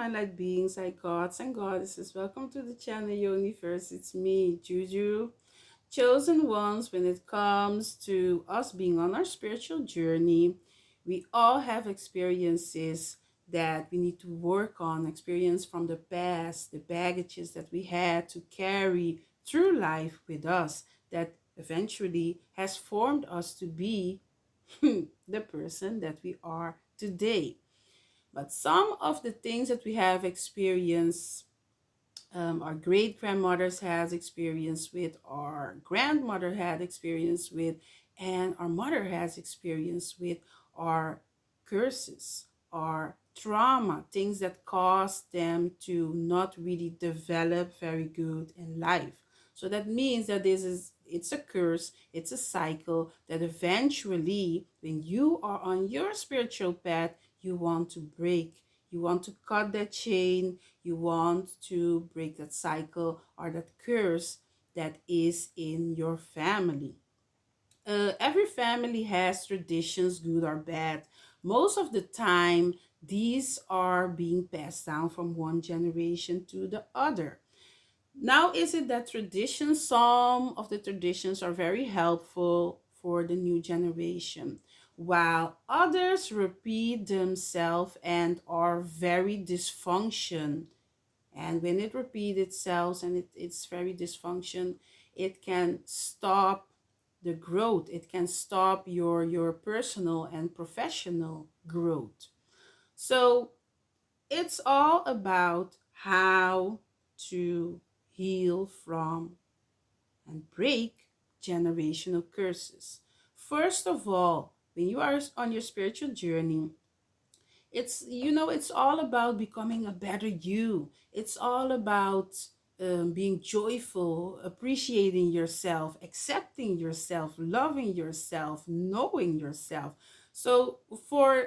divine light beings, like gods and goddesses. Welcome to the channel Yoniverse. It's me, Juju. Chosen ones, when it comes to us being on our spiritual journey, we all have experiences that we need to work on, experience from the past, the baggages that we had to carry through life with us that eventually has formed us to be the person that we are today. But some of the things that we have experienced, our great grandmothers has experience with, our grandmother had experience with, and our mother has experience with, are curses, are trauma, things that cause them to not really develop very good in life. So that means that it's a curse, it's a cycle that eventually, when you are on your spiritual path, you want to break. You want to cut that chain. You want to break that cycle or that curse that is in your family. Every family has traditions, good or bad. Most of the time, these are being passed down from one generation to the other. Now, is it that traditions, some of the traditions are very helpful for the new generation, while others repeat themselves and are very dysfunction. And when it repeats itself and it's very dysfunction, it can stop the growth. It can stop your personal and professional growth. So it's all about how to heal from and break generational curses. First of all, when you are on your spiritual journey, it's all about becoming a better you. It's all about being joyful, appreciating yourself, accepting yourself, loving yourself, knowing yourself. So for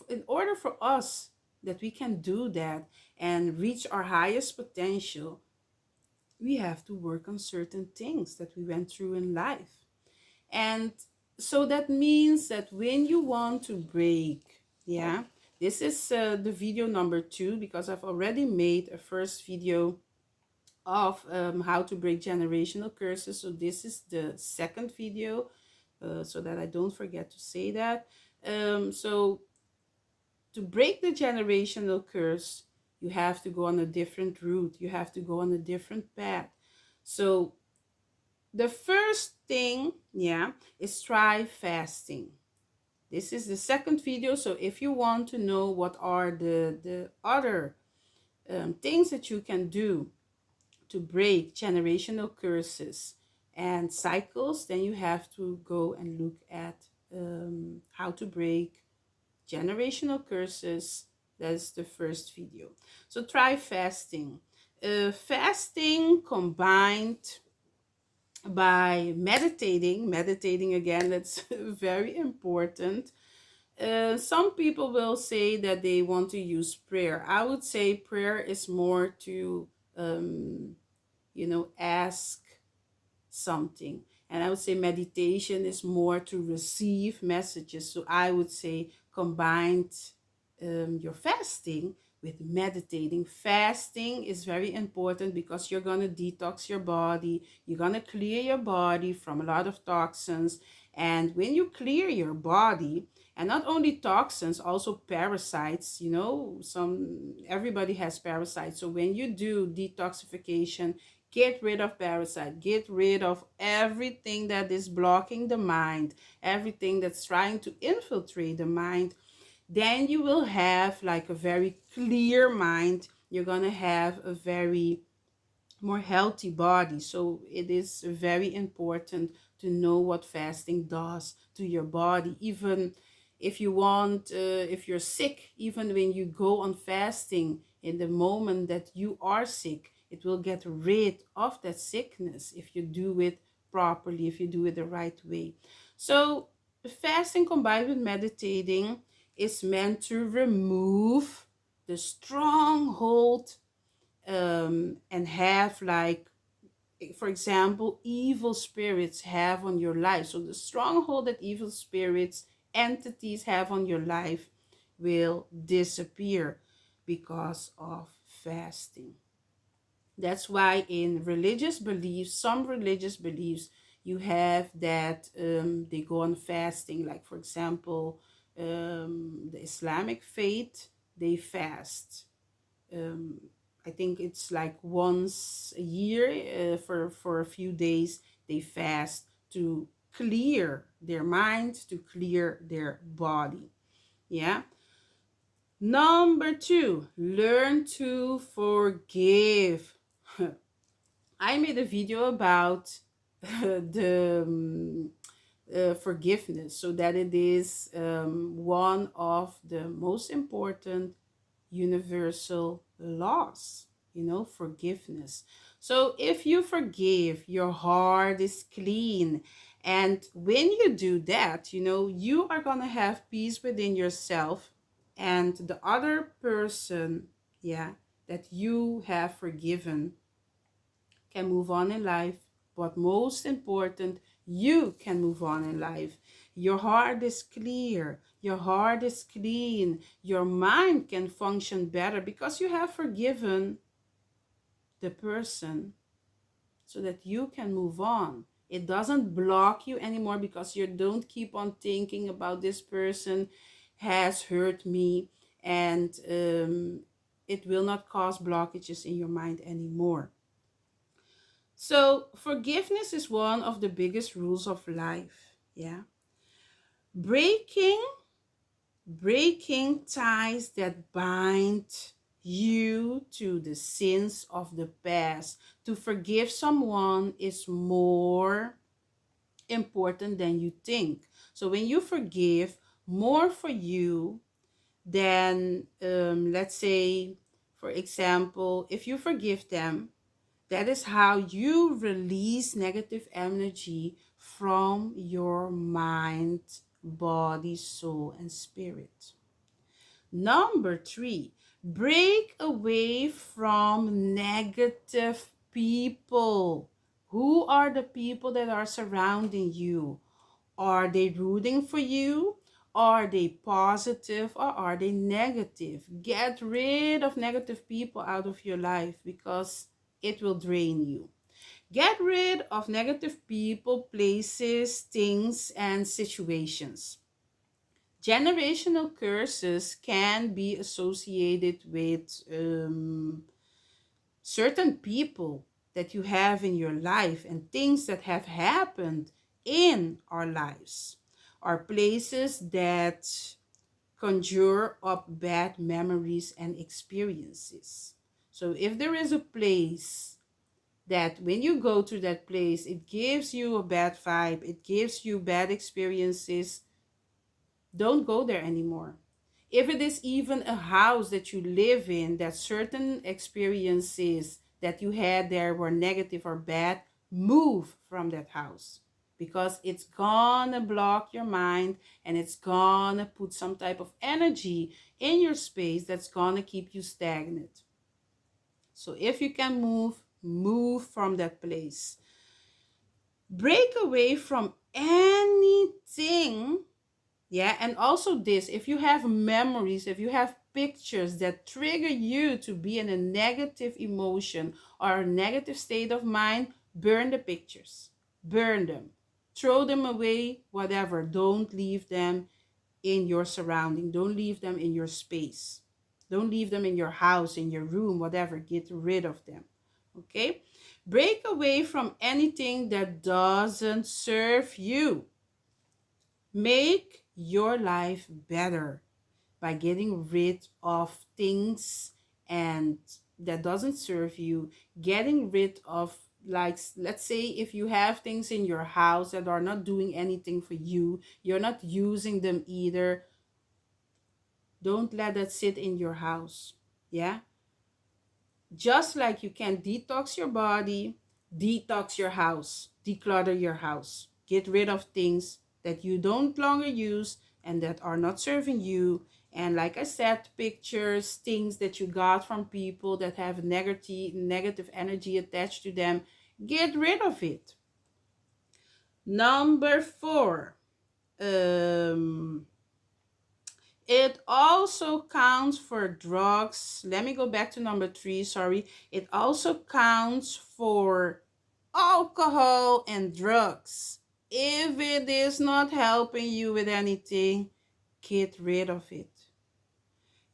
in order for us that we can do that and reach our highest potential, we have to work on certain things that we went through in life. And so that means that when you want to break, yeah, this is the video number 2, because I've already made a first video of how to break generational curses. So this is the second video, so that I don't forget to say that. So to break the generational curse, you have to go on a different route. You have to go on a different path. So the first thing, yeah, is try fasting. This is the second video. So if you want to know what are the other things that you can do to break generational curses and cycles, then you have to go and look at how to break generational curses. That's the first video. So try fasting. Fasting combined by meditating again, that's very important. Some people will say that they want to use prayer. I would say prayer is more to ask something, and I would say meditation is more to receive messages. So I would say combined your fasting with meditating. Fasting is very important because you're going to detox your body. You're going to clear your body from a lot of toxins. And when you clear your body, and not only toxins, also parasites, everybody has parasites. So when you do detoxification, get rid of parasite, get rid of everything that is blocking the mind, everything that's trying to infiltrate the mind, then you will have like a very clear mind. You're gonna have a very more healthy body. So it is very important to know what fasting does to your body. Even if you want, if you're sick, even when you go on fasting, in the moment that you are sick, it will get rid of that sickness if you do it properly, if you do it the right way. So fasting combined with meditating is meant to remove the stronghold and have, like, for example, evil spirits have on your life. So the stronghold that evil spirits, entities have on your life will disappear. because of fasting. That's why in religious beliefs, some religious beliefs, you have that they go on fasting. Like, for example, the Islamic faith, they fast. Um, I think it's like once a year, for a few days, they fast to clear their mind, to clear their body. Yeah. Number two, learn to forgive. I made a video about the forgiveness, so that it is one of the most important universal laws, forgiveness. So if you forgive, your heart is clean. And when you do that, you are going to have peace within yourself, and the other person, yeah, that you have forgiven can move on in life. But most important, you can move on in life. Your heart is clear. Your heart is clean. Your mind can function better because you have forgiven the person, so that you can move on. It doesn't block you anymore because you don't keep on thinking about this person has hurt me, and it will not cause blockages in your mind anymore. So forgiveness is one of the biggest rules of life. Yeah. Breaking breaking ties that bind you to the sins of the past. To forgive someone is more important than you think. So when you forgive, more for you than, let's say, for example, if you forgive them, that is how you release negative energy from your mind, body, soul, and spirit. Number three, break away from negative people. Who are the people that are surrounding you? Are they rooting for you? Are they positive or are they negative? Get rid of negative people out of your life because it will drain you. Get rid of negative people, places, things, and situations. Generational curses can be associated with certain people that you have in your life and things that have happened in our lives, are places that conjure up bad memories and experiences. So if there is a place that when you go to that place, it gives you a bad vibe, it gives you bad experiences, don't go there anymore. If it is even a house that you live in, that certain experiences that you had there were negative or bad, move from that house, because it's gonna block your mind and it's gonna put some type of energy in your space that's gonna keep you stagnant. So if you can move from that place. Break away from anything. Yeah, and also this, if you have memories, if you have pictures that trigger you to be in a negative emotion or a negative state of mind, burn the pictures. Burn them. Throw them away, whatever. Don't leave them in your surrounding. Don't leave them in your space. Don't leave them in your house, in your room, whatever. Get rid of them. Okay? Break away from anything that doesn't serve you. Make your life better by getting rid of things and that doesn't serve you. Getting rid of, like, let's say if you have things in your house that are not doing anything for you, you're not using them either, don't let that sit in your house. Yeah. Just like you can detox your body, detox your house, declutter your house, get rid of things that you don't longer use and that are not serving you. And like I said, pictures, things that you got from people that have negative energy attached to them, get rid of it. Number four, It also counts for drugs. Let me go back to number 3, sorry. It also counts for alcohol and drugs. If it is not helping you with anything, get rid of it.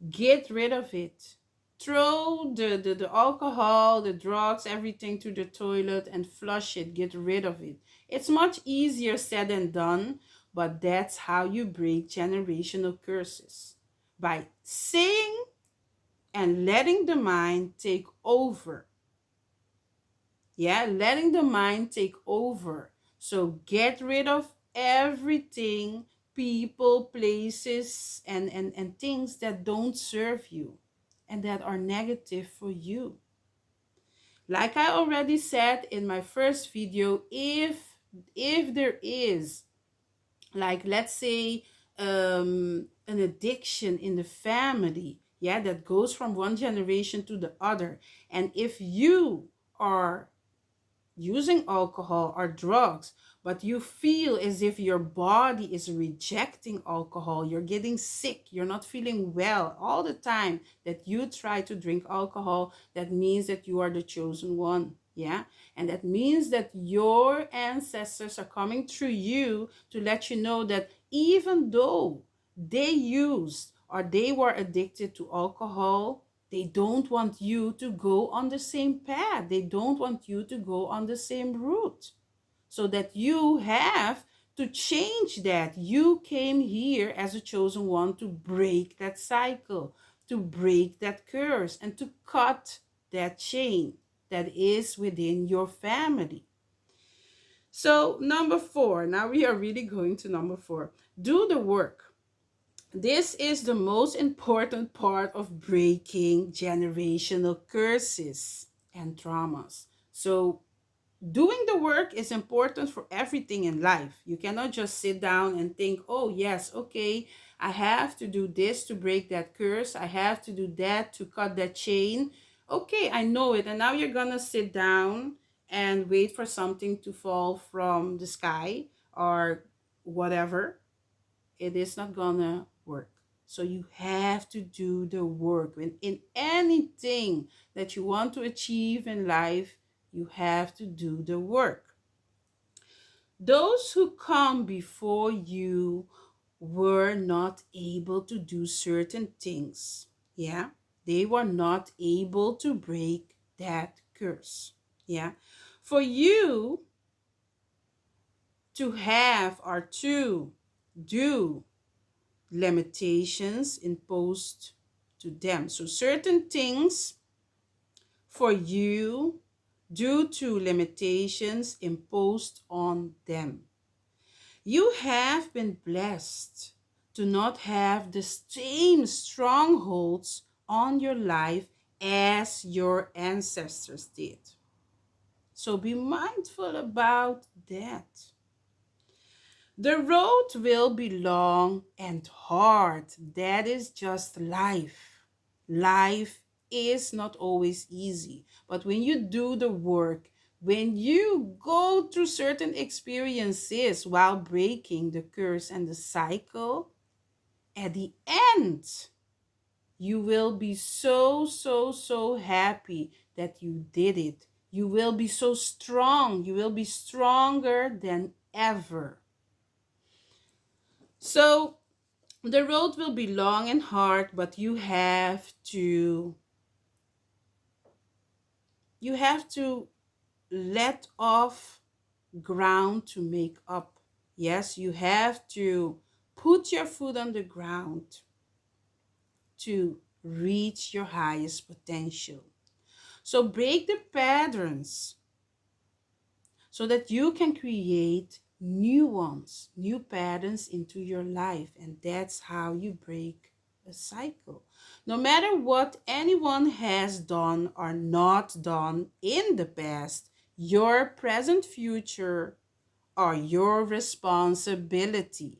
Get rid of it. Throw the alcohol, the drugs, everything to the toilet and flush it. Get rid of it. It's much easier said than done, but that's how you break generational curses. By saying and letting the mind take over. Yeah, letting the mind take over. So get rid of everything, people, places, and things that don't serve you and that are negative for you. Like I already said in my first video, if there is, like, let's say, an addiction in the family, yeah, that goes from one generation to the other, and if you are using alcohol or drugs, but you feel as if your body is rejecting alcohol, you're getting sick, you're not feeling well all the time that you try to drink alcohol, that means that you are the chosen one. Yeah. And that means that your ancestors are coming through you to let you know that even though they used or they were addicted to alcohol, they don't want you to go on the same path. They don't want you to go on the same route. So that you have to change that. You came here as a chosen one to break that cycle, to break that curse, and to cut that chain that is within your family. So, number 4, now we are really going to number 4. Do the work. This is the most important part of breaking generational curses and traumas. So, doing the work is important for everything in life. You cannot just sit down and think, oh, yes, okay, I have to do this to break that curse. I have to do that to cut that chain. Okay, I know it. And now you're going to sit down and wait for something to fall from the sky or whatever. It is not gonna work. So you have to do the work. In anything that you want to achieve in life, you have to do the work. Those who come before you were not able to do certain things. Yeah, they were not able to break that curse. Yeah, for you to have or to do limitations imposed to them. So certain things for you due to limitations imposed on them. You have been blessed to not have the same strongholds on your life as your ancestors did. So be mindful about that. The road will be long and hard. That is just life. Life is not always easy. But when you do the work, when you go through certain experiences while breaking the curse and the cycle, at the end, you will be so happy that you did it. You will be so strong. You will be stronger than ever. So the road will be long and hard, but you have to let off ground to make up. Yes, you have to put your foot on the ground to reach your highest potential. So break the patterns so that you can create new ones, new patterns into your life. And that's how you break a cycle. No matter what anyone has done or not done in the past, your present future are your responsibility.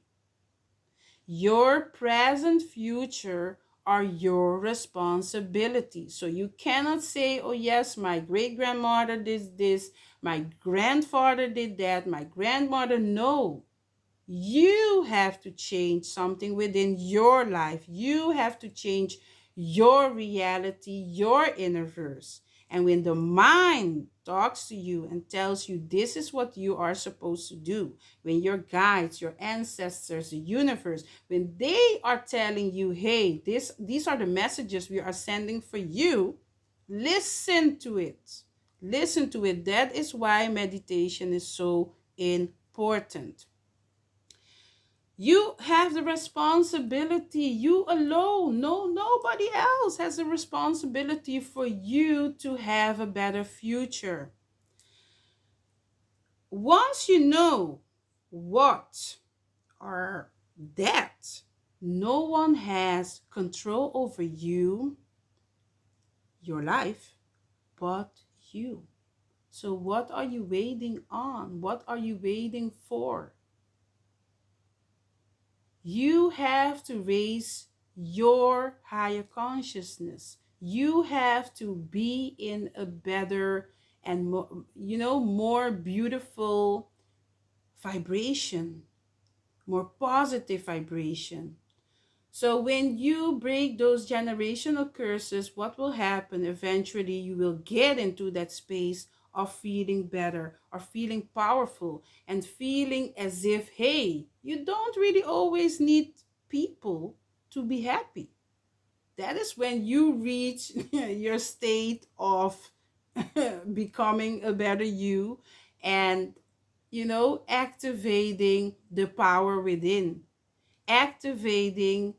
Your present future are your responsibility. So you cannot say, oh yes, my great grandmother did this, my grandfather did that, my grandmother. No, You have to change something within your life. You have to change your reality, your universe. And when the mind talks to you and tells you this is what you are supposed to do, when your guides, your ancestors, the universe, when they are telling you, hey, these are the messages we are sending for you, listen to it. Listen to it. That is why meditation is so important. You have the responsibility, you alone. No, nobody else has a responsibility for you to have a better future. Once you know what or that no one has control over you, your life, but you. So what are you waiting on? What are you waiting for? You have to raise your higher consciousness. You have to be in a better and more beautiful vibration, more positive vibration. So when you break those generational curses, what will happen? Eventually, you will get into that space of feeling better or feeling powerful and feeling as if, hey, you don't really always need people to be happy. That is when you reach your state of becoming a better you and, activating the power within, activating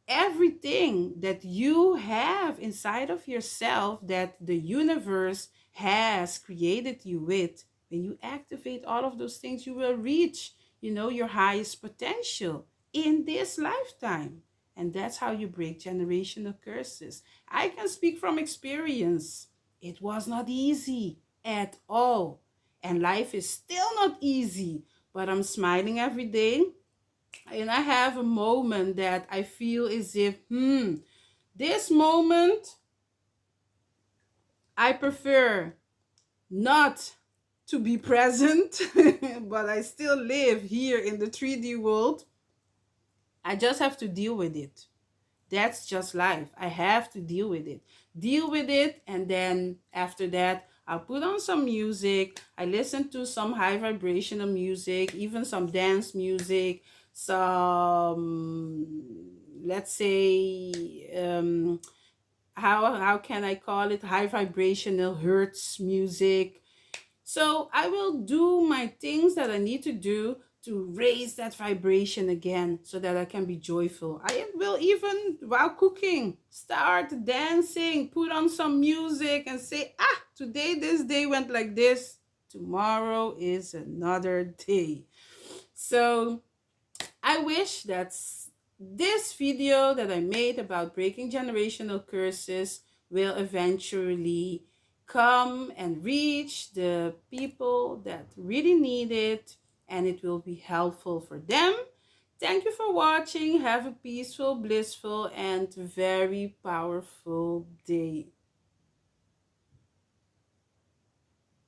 everything that you have inside of yourself that the universe has created you with. When you activate all of those things, you will reach, your highest potential in this lifetime. And that's how you break generational curses. I can speak from experience. It was not easy at all. And life is still not easy, but I'm smiling every day, and I have a moment that I feel as if, this moment I prefer not to be present, but I still live here in the 3D world. I just have to deal with it. That's just life. I have to deal with it. Deal with it, and then after that, I'll put on some music. I listen to some high vibrational music, even some dance music, some, let's say, how can I call it? High vibrational hertz music. So I will do my things that I need to do to raise that vibration again so that I can be joyful. I will even, while cooking, start dancing, put on some music and say, today this day went like this. Tomorrow is another day. So I wish that this video that I made about breaking generational curses will eventually come and reach the people that really need it, and it will be helpful for them. Thank you for watching. Have a peaceful, blissful, and very powerful day.